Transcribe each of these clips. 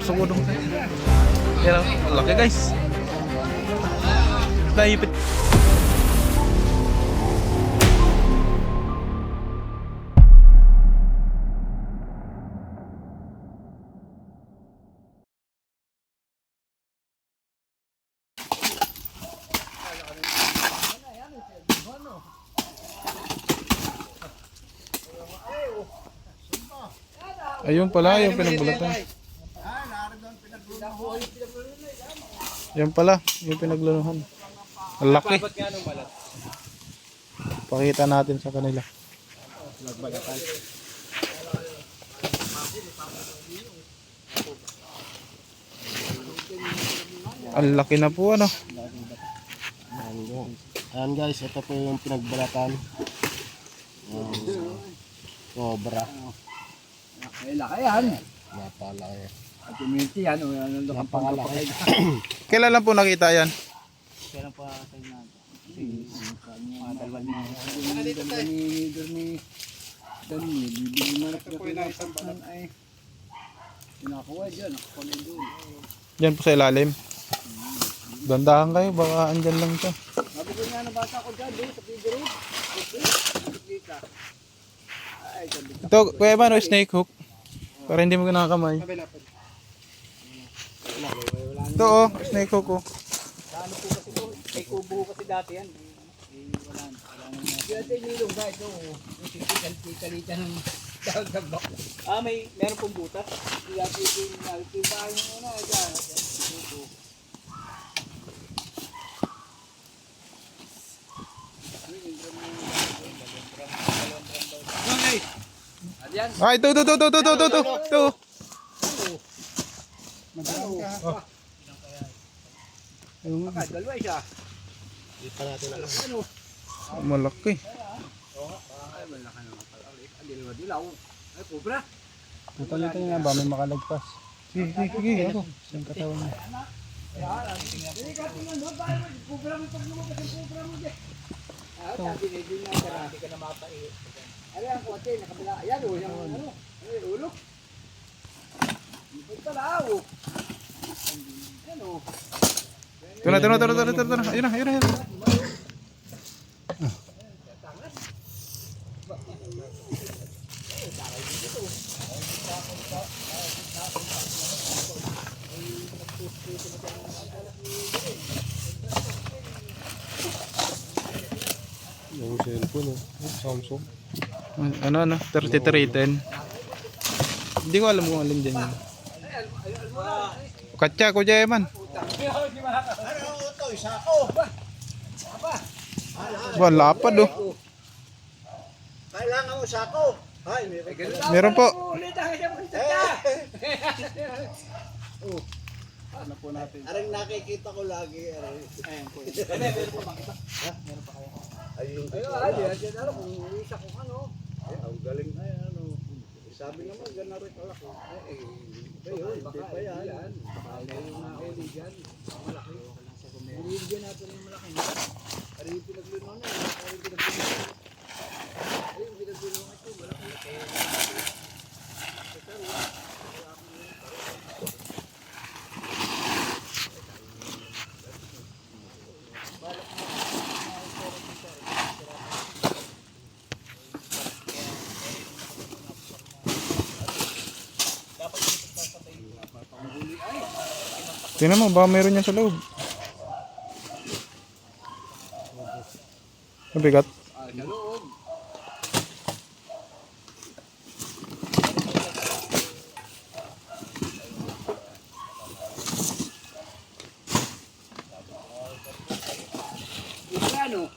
Sugod ko. Yan ang laki guys. Naipit. Ayun pala, yung pinagbulatan. Yan pala, yung pinaglanuhan. Ang laki. Pakita natin sa kanila. Ang laki na po ano. Ayan guys, ito po yung pinagbalatan. Cobra. Ay, laki yan. Napalaki. At community yan. Napakalaki. Kailan lang po nakita yan? Kailan pa tayo na ito? Mga dalawa ni Dani. Bibili mo na pinapinapan ay pinakawa dyan. Nakakuha doon. Yan po sa ilalim. Dandahan kayo, baka andyan lang siya. Sabi ko nga nabasa ko dyan doon sa video road. Ay, sabi ko. Ito, kuya ba, no, snake hook? Para hindi mo nakakamay. Ito oh, snake hook oh. Ano po kasi ito? May kubo kasi dati yan. Wala na. Kaya ito yung nilong ba ito? Yung sikikal-sikalita ng dagdag. Meron pong butas. Kaya ito yung nagtibahan yung una. Dyan. Kubo. Ay, ito. Dalawa siya. Dito natin alam. Malaki. Ay, malaki naman pala. Dilaw. Ay, kubra. Putalitin nga ba, may makalagpas. Sige, ako. Siyang katawan niya. Hindi ka tingnan mo. Kubra mo pag lumabas yung kubra mo dyan. Sabi na din na hindi ka na mapait. Ano yan, kuwate, nakabila. Ayan, yung ano. Ay, ulo. Ito na, Ayan, Ito na. Ayun na. Yung cellphone Samsung. Ano, 3310. Hindi ko alam kung alin dyan yun. Katya ko dyan man. Wah, lapad oh. Kailangan mo sako. Ay, Meron po. ano po natin? Aring nakikita ko lagi. Ayan po. Meron pa makita? Meron pa kaya? Ayun. Ayun, ano kung isa kung ano. Ang galing na yan. Sabi naman, gana rin pala ko. Ayun, hindi pa yan. Baka yung nahuli dyan. Malaki. Binigyan natin yung malaki. Pero yung pinaglunong na. Ayun, pinaglunong ito. Malaki. Tingnan mo, baka meron yan sa loob. Mabigat. Sa loob. Ano?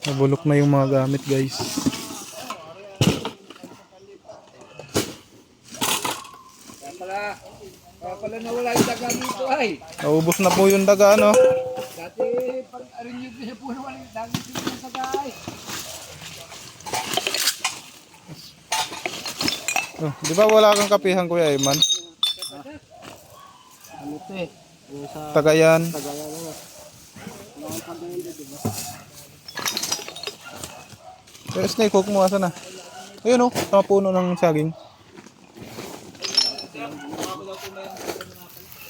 Nabulok na yung mga gamit guys. Kaya pala nawala yung daga dito ay. Naubos na po yung daga ano. Dati pag arin yung din po naman yung daga dito sa daga ay. Oh, di ba wala kang kapihan Kuya Iman? Ano ito eh? Tagayan. Tagayan na. Mga kagayan dito ba? Pero snake hook mo asa na? Ayun oh, mga puno ng saging.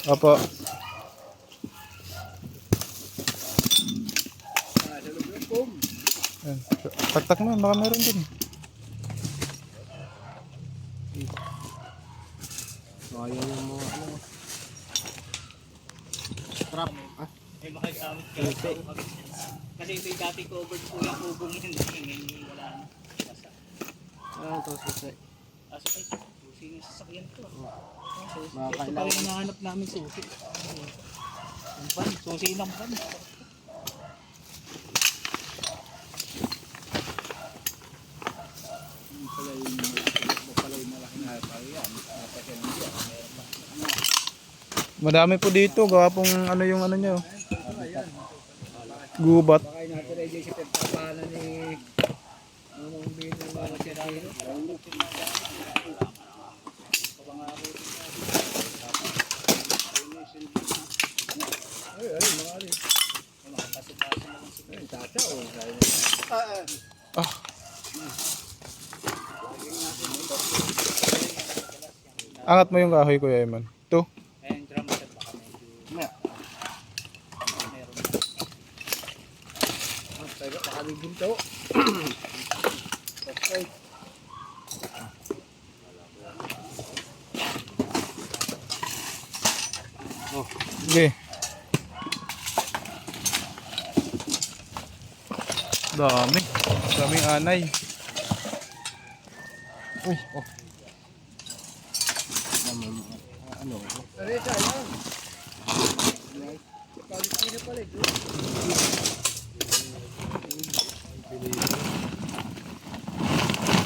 Opo. Ayan. Taktak mo, baka meron din. Sayang yung mga ano. Trap. Ah, May makagamit ka. Kasi ito yung dati covered po yung kubong yun. Ngayon wala na. Basta. ano to susi? Kaso ay, susi yung sasakyan ko. Susi. Mga Ito pa kailangan. rin nahanap namin susi. Ang pan, susi ng pan. Madami po dito, gawa pong ano yung ano nyo. Gubat. Baka natin ay si pagpapahanan ni Mamang Bino ng mga sirino. Ay, mga ari. Ay, tata o. Ah, angat mo yung kahoy, Kuya Eman. Ito. Ayan, drum set baka medyo. Meron. Taga pa kami ginto. Okay. Sige. Dami. Daming anay. Uy, oh. Ano? Teresa, yan. Palestina pala ito.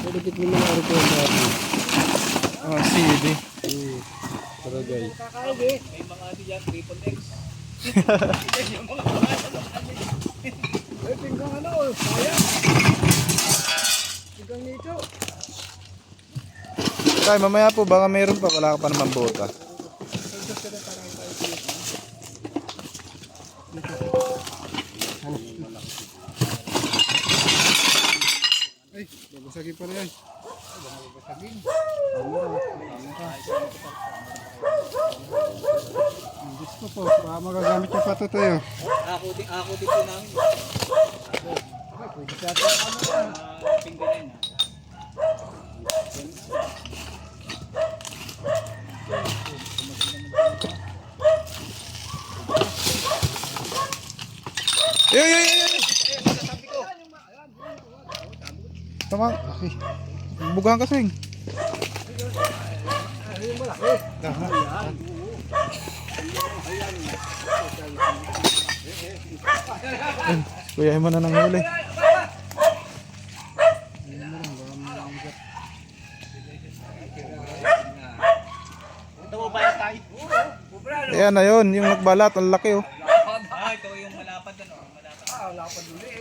Pwede mo na rin yung Ah, CD. Taragay. May mga ano dyan, triple X. Yung mga pangalan ng ano. Ay, tinggang ano, sayang. Tinggang nito. Tay, mamaya po, baka meron pa. Wala ka pa naman bota. Ay, babasagin pa rin. Babasagin. Diyos ko po, baka magagamit yung pato tayo. Ako din po namin. Pwede sa atin ano yan. Pingganin na. Tama. Okay. Bugahan kasing. Kuya Eman na nanghuli. Tumubaya tayo. Ayan na yun, yung nagbalat, ang laki oh. Ah, ito yung malapad ano. Malapad. Ah, wala pa duli.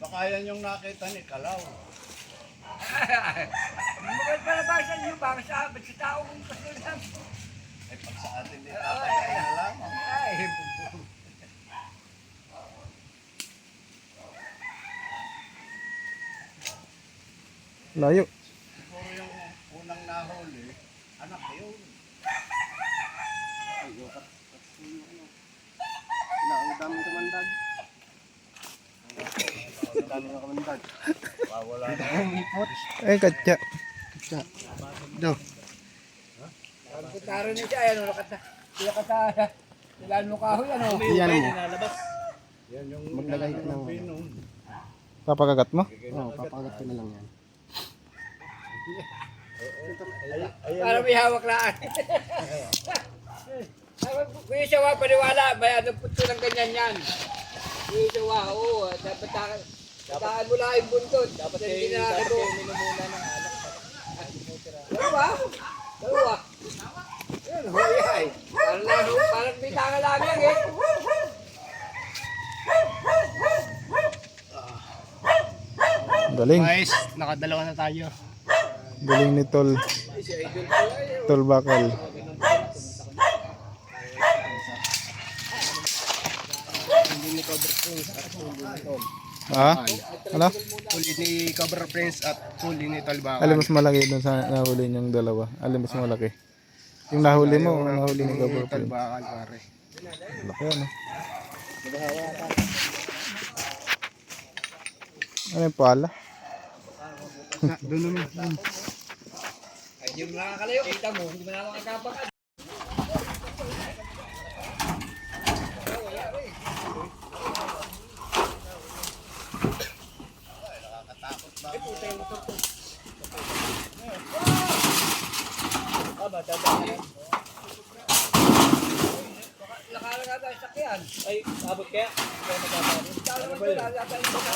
Baka yan yung nakita ni Kalaw. Magandang palabasan niyo ba? Sa tao kong kasulan. Ay, pag sa atin din tatay na lang. Ay, Layo. siguro yung unang nahuli, anak yun. Ay, yukat. Ang daming kamandag. Ang daming kamandag. Wala na. Ay, katya. Do. Ang kutaro niya siya, ano, nakata. Sila kata, ilan mo kahoy, ano? Yan mo. Nalabas. Yan yung maglagay ka ng pinom. Papakagat mo? Oo, papagat ko na lang yan. Para may hawak lang. Kuya Sawa, paniwala, may ano puto ng ganyan yan. Kuya Sawa, oo, dapat takaan mo lang yung buntot. Dapat Hindi kayo na ako. minumuna ng alak. Dalawa? Dalawa? Yun, huyay. Parang may tanga lang yan eh. Galing. Guys, nakadalawa na tayo. Galing ni Tol. Tol Bakal. Hindi ni Cobra King at hindi ni Tom. Ah? Ano? Huli ni Cobra Prince at huli ni Talbakan. Alin mas malaki doon sa nahuli niyong dalawa? Alin mas malaki? Yung nahuli mo o nahuli ni Gabor Prince? Talbakan pare. Laki ano? Ano yung pala? Doon naman. Ay, hindi mo nakakalayo. Kita mo, hindi mo na makakapakan. Nakalaga tayo sakyan. Ay, abot kaya? Kaya magkakaroon. Tawag mo ito, lalatayin mo na.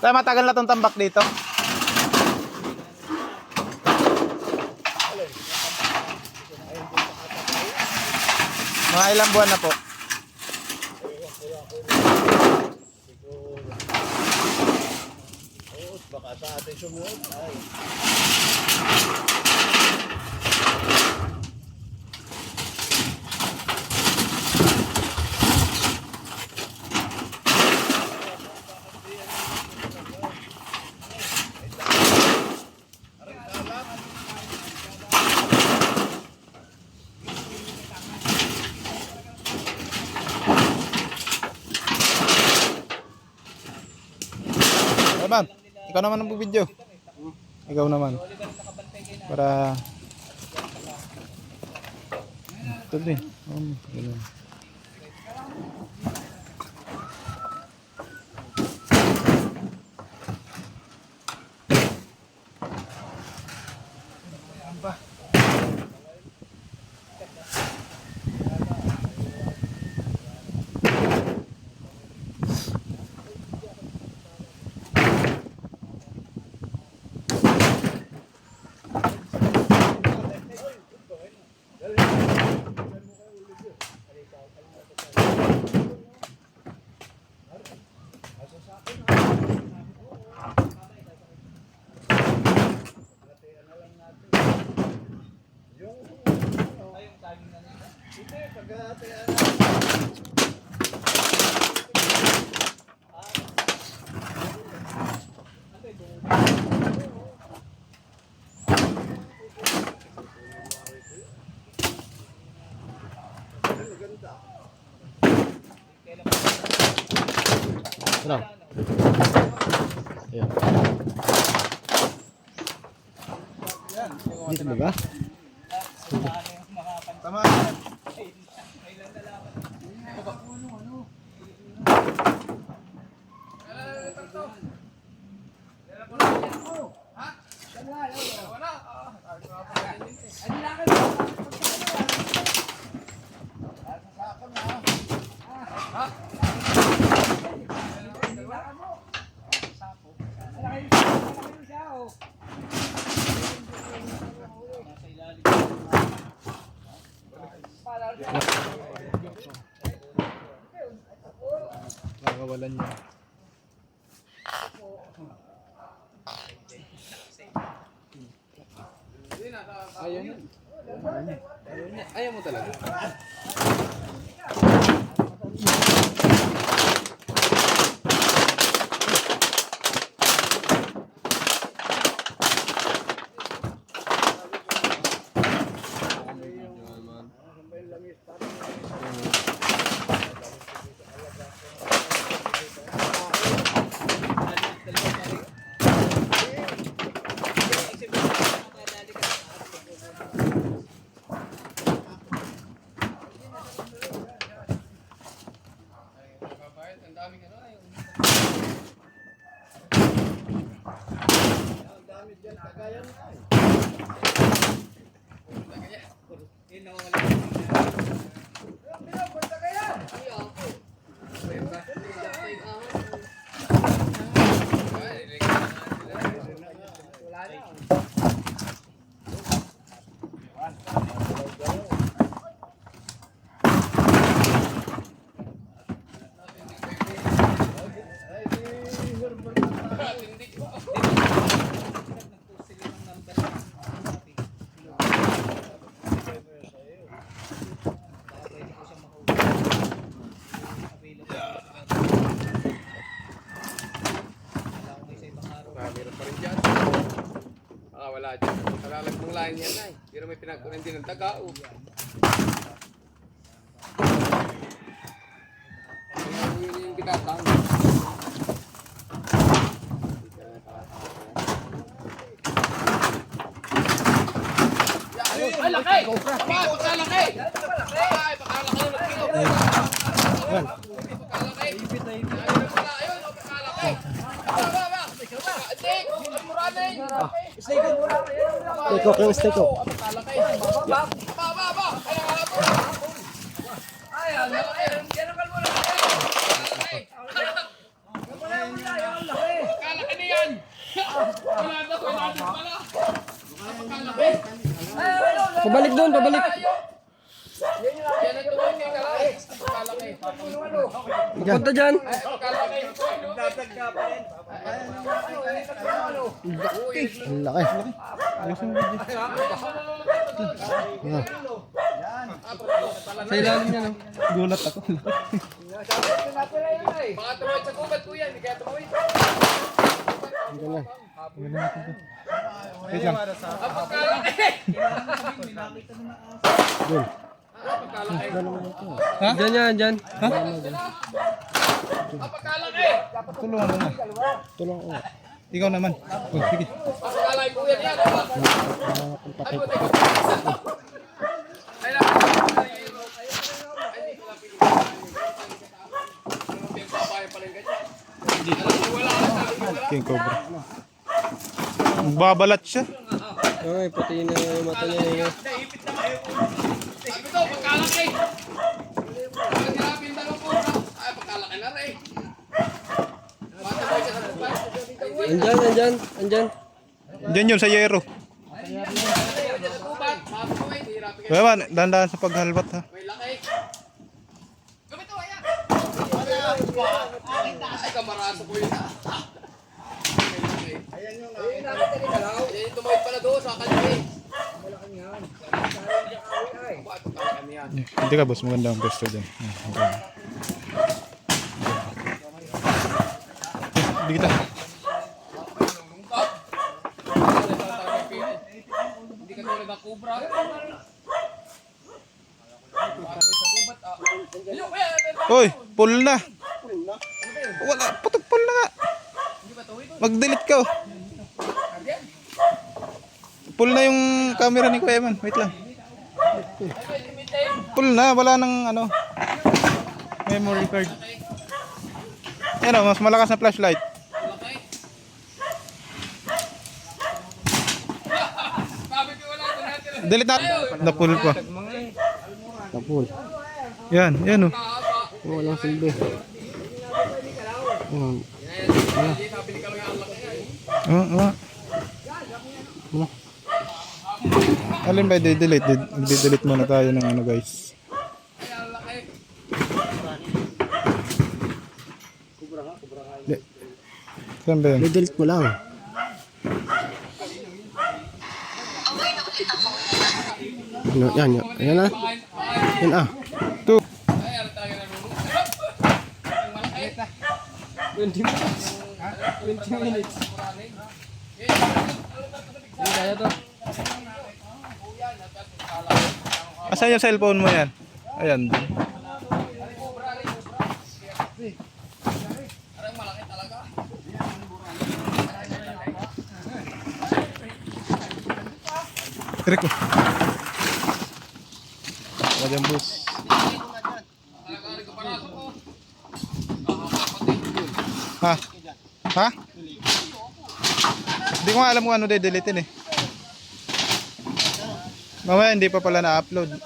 Tayo matagal na tong tambak dito. Mga ilang buwan na po? Baka sa atin sumuot. Ay. Eman, ikaw naman ang video. Ikaw naman. Para ito din. Ganun. Ano? Ayan. Dito ba ba? Tama. Nakawalan niya. Ayaw niya. Ayaw mo talaga. mawawala dyan. Kalalagmang lain yan ay. Pero may pinagkunan din ng tagao. Kaya yun yung bikatang. Ay, laki! Aba, pagkalaki! Ay, pagkalaki yung nagkilo. Pagkalaki. Ayun, pagkalaki. Aba. Atik! Ang muraning! Stay ko, stay ko. Pagkalaki. Aba. Ay, nangalap mo. Ay, ang laki. Yan ang kalmo lang. Pagkalaki. Pagkalaki na yan. Wala na pala. Pagkalaki. Pabalik doon, pabalik. Yan ang tuloy niya kalaki. Pagkalaki. Punta dyan. Ay, pagkalaki. Ang laki. Sa ilalim niya, no? Gulat ako. Baka tumawid sa gubat po yan. Hindi kaya tumawid. Wait lang. Ang pagkalaki. Doon. Ang pagkalaki. Dyan yan, dyan. Ang pagkalaki. Tulungan mo na. Tulong ko. Ikaw naman. Oh, sige. Ang pagkalaki po yan. Ay, po, teka. Ay, lang. King Cobra. Babalat siya. Ay, pati na yung mata niya. Sabi to, pagkalaki. Ang hirapin dalawang po. Ay, pagkalaki na rin. Bata po siya sa lupa. Andyan. Diyan yun sa yero. Kaya man, dahan-dahan sa paghalbat ha. May laki. Gumito, ayan. Ay, kamaraso po yun. Ayan yung tumawid pala doon sa kalye. Malaking yan. Bakit pagkalaki yan? Hindi ka boss, maganda ang pwesto dyan. Hindi kita. Hindi ka tulad ng kubra. Oy, pull na. Wala, putok pull na nga. Mag-delete ka oh. Pull na yung camera ni Kuya Man. Wait lang. Pull na, wala nang ano memory card. Yan oh, mas malakas na flashlight. Delete na. Na-pull pa. Tapol. Yan oh. Walang silbi. Alin ba i-delete? I-delete muna tayo ng ano guys. Saan ba yun? I-delete mo lang. Ano, yan. Ayan na. Yan ah. 2. 20 minutes. 20 minutes. Kaya to. Asan yung cellphone mo yan? Ayan. Triko. Wajan bus. Ha? Ha? Hindi ko nga alam kung ano de-deletein eh. Mamaya hindi pa pala na-upload.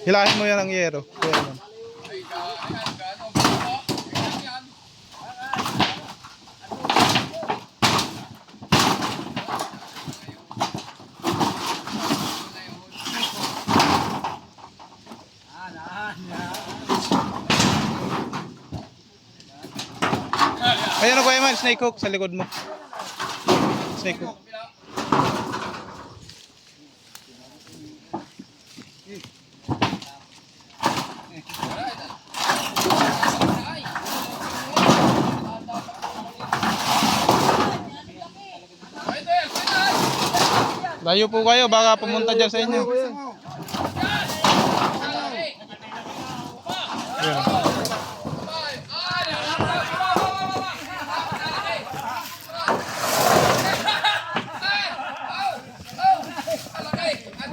Hilahin mo yan ang yero. Kaya yan. Ayan ako, Eman, snake hook sa likod mo. Snake hook. Layo po kayo, baka pumunta dyan sa inyo. Ayan.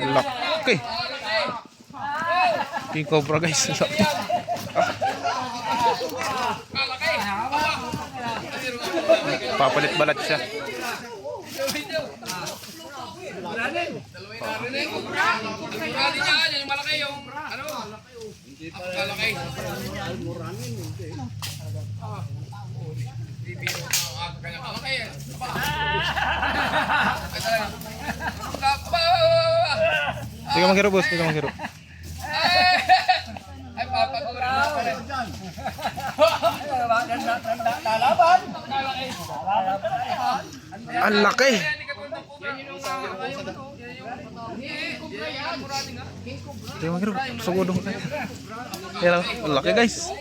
Laki. King Cobra guys. Laki. Papalit balat siya. Yung malaki yung ano? Malaki. Hindi ka maghiro boss, hindi ka maghiro. Ay, papagura. Lalaban. Ang laki. Hindi ka maghiro. Sugudong kayo. Ayan, ang laki guys.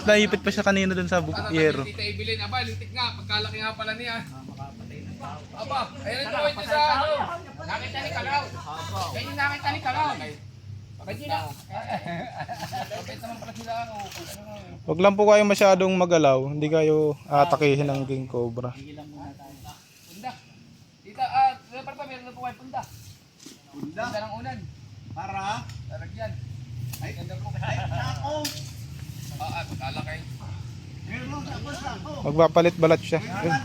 Naipit pa siya kanina dun sa yero. Tita Evelyn, aba, lintik nga. Pagkalaki nga pala niya. Aba, ayun ito, ito sa ano. Nakita ni Kalaw. Yan yung nakita ni Kalaw. Bakit yun na? Bakit naman pala sila ano? Huwag lang po kayo masyadong magalaw. Hindi kayo atakihin ng King Cobra. Punda. Tita, dapat pa meron na po kayo punda. Punda ng unan. Para. Taragyan. Ay, ako. Pagkalaki. Magpapalit balat siya. Ayun.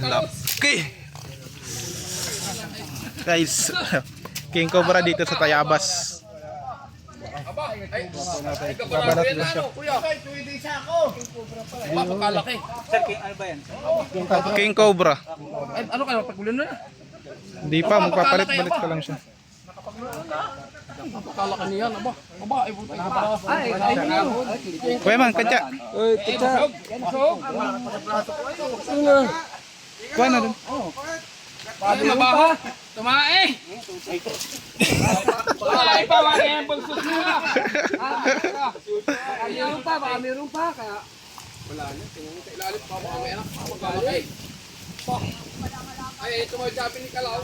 Laki. Guys, King Cobra dito sa Tayabas. Aba, ay, Babalat yan na siya. ano, kuya. Pwede isa ako. Aba, pagkalaki. Sir, ano ba yan? King Cobra. Ay, ano kayo, pagbulan na? Hindi pa, magpapalit-balit ka lang siya. Pagkalaki niyan, aba. Aba, ay, buti. Kuya man, kantya. Kuha na dun. Paano na ba? Tumae! Tumae pa, wala yan pag susura. Meron pa, baka meron pa. Kaya Wala na, tingnan sa ilalim pa mga may anak, pagkalaki. Ay, ito mo yung sabi ni Kalaw.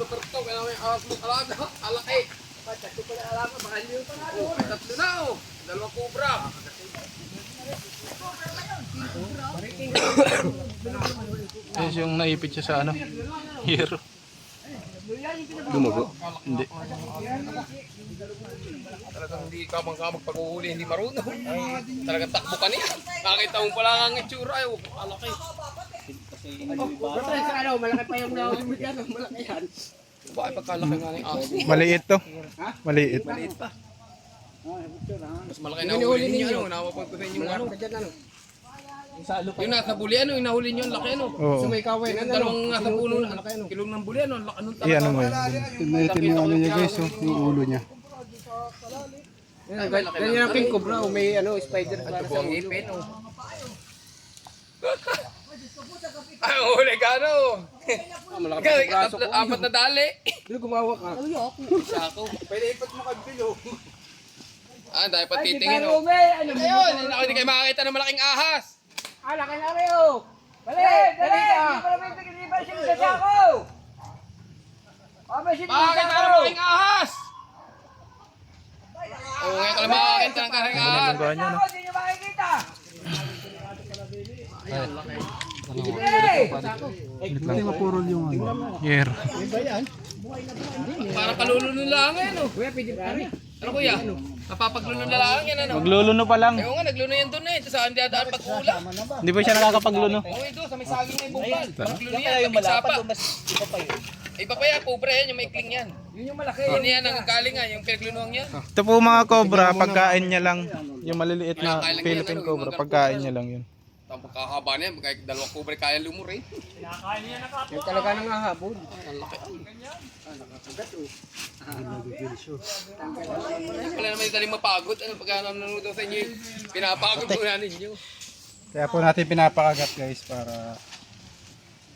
Roberto, kailangan may awas mo talaga. Alaki. tatlo ko na alam, baka hindi yung panalo. Oh, may tatlo na oh. Dalawang kubra. Yes, yung naipit siya sa ano, hero. Lumago? Hindi. Talagang hindi ka magpag-uhuli, hindi marunong. Talagang takbo ka niya. Nakita mo pala ang itsura. Ay, alaki. Basta sa ano, malaki pa yung nahulog yan, malaki yan. Bakit pagkalaki nga ng aso? Maliit to. Maliit. Maliit pa. Mas malaki na huli ninyo. Ano, napapag ko sa inyo ano. Yung nasa buli ano, yung nahuli nyo, ang laki ano. Oo. Sumikawin, Yung dalawang nasa puno, ang laki ano. Kilong ng buli ano, ang laki anong Iyan mo yun. Tinitin yung ano niya guys, yung ulo niya. Ganyan ang King Cobra, may ano, spider para Ito po sa ang ulo. ipin oh. Ay, huli ka ano. Malaki pa yung braso ko. Apat na dali. Dito gumawa ka. Isa ako. Pwede ipot mo kabilo. Ah, dahil pa titingin oh. Ano mo? Ayun, ako hindi kayo makakita ng malaking ahas. Ah, laki na rin oh. Bali, dali. Hindi ba siya sasako? Makakita ng malaking ahas. Oo, ngayon ka lang makakita ng malaking ahas. Ang gawa niya, no? Hindi nyo makikita. Hindi mapurol yung ano. Hero. Parang kaluluno lang yan oh. Kuya, pwede pa rin. Ano kuya? Napapagluno na lang yan ano. Magluluno pa lang. Ayaw nga, nagluno yan doon eh. Saan dadaan pag-ulam? Hindi pa siya nakakapagluno. Oo, ito, sa may saging na yung bungkal. Magluno yan, tabing sapa. Iba pa yan, pobre yan, yung maikling yan. Yun yung malaki. Yun yan ang galing nga, yung pinaglunuhan yan. Ito po mga cobra, pagkain niya lang. Yung maliliit na Philippine cobra, pagkain niya lang yun. Ang pagkakaba niya, kahit dalawang kubre kaya lumuri. Yung talaga nang hahabol. Ang laki. Wala naman yung daling mapagod. Ano pagka nanonood sa inyo, pinapagod mo na ninyo. Kaya po natin pinapakagat guys para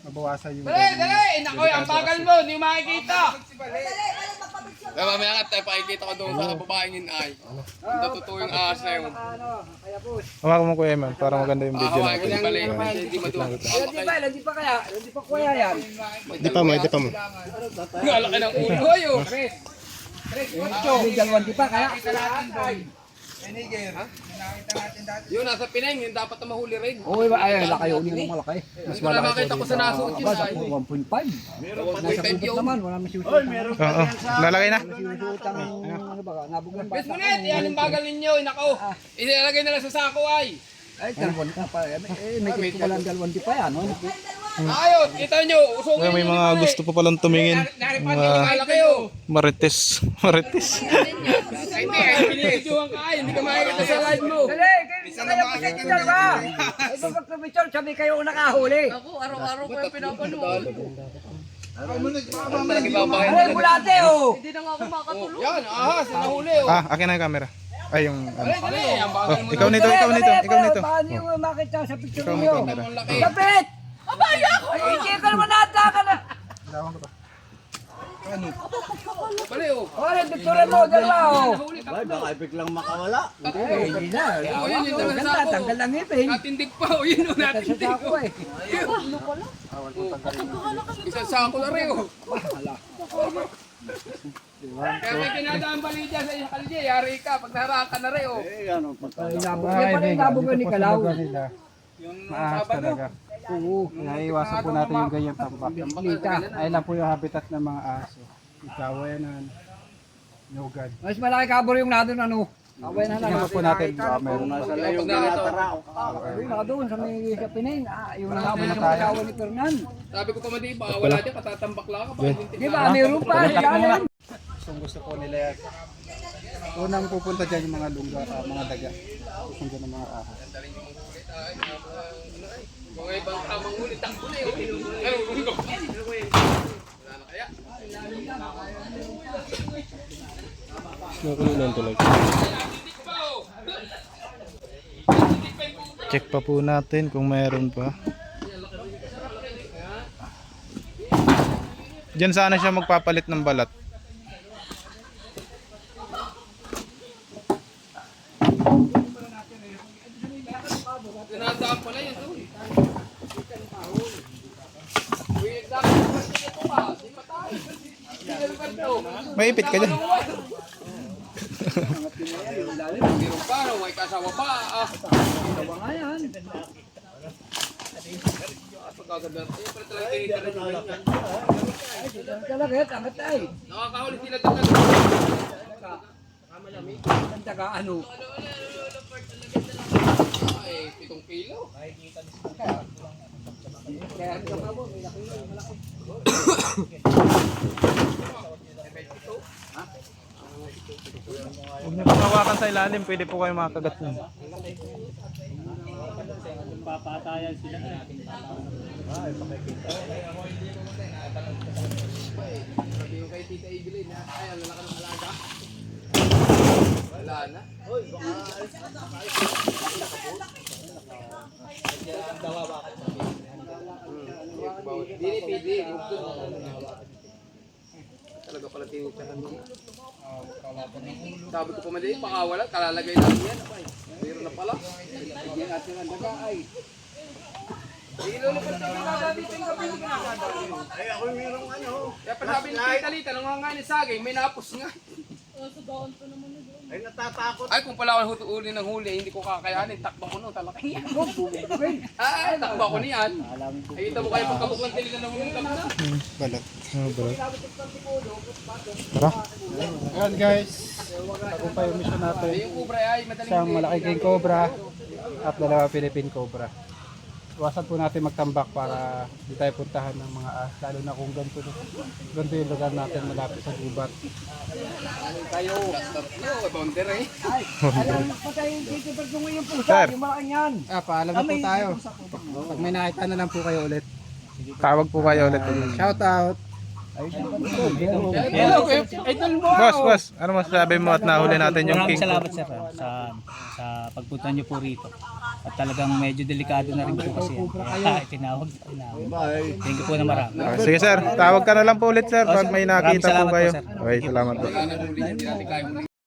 mabawasan yung Dali! Naku, ang bagal mo, hindi mo makikita. Kaya mamaya nga tayo pakikita ko doon sa babaeng inay. Ang totoo yung ahas na yun. Hawakan mo Kuya Eman para maganda yung video Hawakan ko natin. yung bali. Hindi matuwa. Hindi pa kaya? Hindi pa kuya yan. Di pa mo. Ang laki ng ulo yun. May dalawang di pa kaya? Yun, nasa Pinay, yun dapat na mahuli rin. Oo, ay, laki yun yung malaki. Mas wala makita ko sa nasuot yun. Aba, Ay. 1.5. Nasa 1.5 bubot yun. naman, wala masiusutan. Oo, lalagay na. Masiusutan, ano ba, nabog ng Bes bata. mo net, yan ang bagal ninyo. Nako, ilalagay na lang sa sako ay. Ay, dalawang di pa. May gusto ko lang dalawang di pa yan. No? Ayun, kita nyo, usungin Kaya may mga gusto pa palang tumingin. Naripan Mga nyo, kala kayo. marites. Marites. Ay, hindi, pinipidyohan ka ay, hindi ka makikita sa live mo. Dali, kaya pa sa inyo dalawa. Ay, pag pumitsyon, sabi kayo nakahuli. Ako, araw-araw ko yung pinapanood. Malaki babae. Ay, bulate oh. Hindi na nga ako makatulog. Yan, ahas, nahuli oh. Ah, akin na yung camera. Ay, yung ano. Dali, dali, ang Oh, bagal mo. ikaw nito, ikaw nito, ikaw nito. Paano yung makita sa picture Ikaw may niyo? camera. Ang laki. Kapit! Abaya ako! Ay, hindi ka naman nata ka na. Bali oh. Oh, nagpicture mo, dalawa oh. Nahuli ka. Eh, hindi na. Oh, yun, yun naman sa Ganda, sako. tanggal ang ngipin. Natindig pa oh, yun oh, Sa natindig sako oh. eh. Isang sako na rin oh. Kaya may kinadaan bali dyan sa isang kalye, yari ka, pag naharaan ka na rin oh. Inabog. Yan pala inabog ni Kalaw. Yung Maahas Sabado. talaga. Oo. Naiiwasan po natin yung ganyang tambak. Lita. Ayun lang po yung habitat ng mga aso. Ikawayanan, nugad. Mas malaki kabor yung nadon ano. Kaway na lang. Tingnan po natin baka meron na sa Pag narito, Yung nadon sa may sa Pinain. Yung nabog yung kawan ni Fernan. sabi ko pa madi, baka wala dyan, katatambak lang ka, baka hindi Di ba, mayroon pa. Yan. Gusto po nila yan. Unang pupunta dyan yung mga lungga, mga daga. Gusto dyan ng mga ahas. mga ibang tamang ulit, takbo na yun. Wala na kaya. Check pa po natin kung mayroon pa. Diyan sana siya magpapalit ng balat. Tinandaan pala yun doon. Uy, nagdaan ko ito pa. Di pa tayo. May ipit ka dyan. Meron pa, no? May kasawa pa. Ah. Kawa nga yan. Pagkaganda. Eh, pala talaga tinita rin yung ganyan. Talaga, tangat ay. Nakakahuli sila talaga. Ang taga ano. Ay, 7 kilo. Kaya ang kapabo, may laki yung malaki. Huwag niyo pong hawakan sa ilalim, pwede po kayo makagat niyo. Sabi yung kay Tita Evelyn, ha? Ay, ang lalaki ng alaga. Wala na. Dili, pidi. Talaga pala tinitsakan mo. Sabi ko pa madali, baka wala, kalalagay lang yan. Mayroon na pala. Yan at yung daga ay. Ilulupat na ginagawa dito yung gabi yung ginagawa. Ay, ako mayroong ano. Kaya pa sabi ni Tita Lita, nung nga ni Sagay, may napos nga. Ay, natatakot. Ay, kung pala ako huli ng huli, hindi ko kakayanin. Takba ko no, talaga yan. Bubugin. Ay, takba ko niyan. Ay, ito mo kayo pagkabuklan tiligan ng mga na. Balat. Oh, balat. Tara. Ayan guys. Bago pa yung mission natin. Ay, yung kubra ay, madaling Isang malaki king cobra at dalawa Philippine cobra. iwasan po natin magtambak para di tayo puntahan ng mga ahas, lalo na kung ganito yung lugar natin malapit sa gubat. Alam mo pa tayo dito pagtungo yung pusa, Sir. yung malaking yan. Paalam na po tayo. Pag may nakita na lang po kayo ulit. Tawag po kayo ulit. Shout out! Boss, ano masasabi mo at nahuli natin yung Maraming king? salamat sir sa pagpunta niyo po rito. At talagang medyo delikado na rin po kasi yan. Kaya tinawag namin. Thank you po na marami. Sige sir, tawag ka na lang po ulit sir pag may nakita po salamat po, kayo. sir. Okay, salamat po. Hindi natin kaya muli.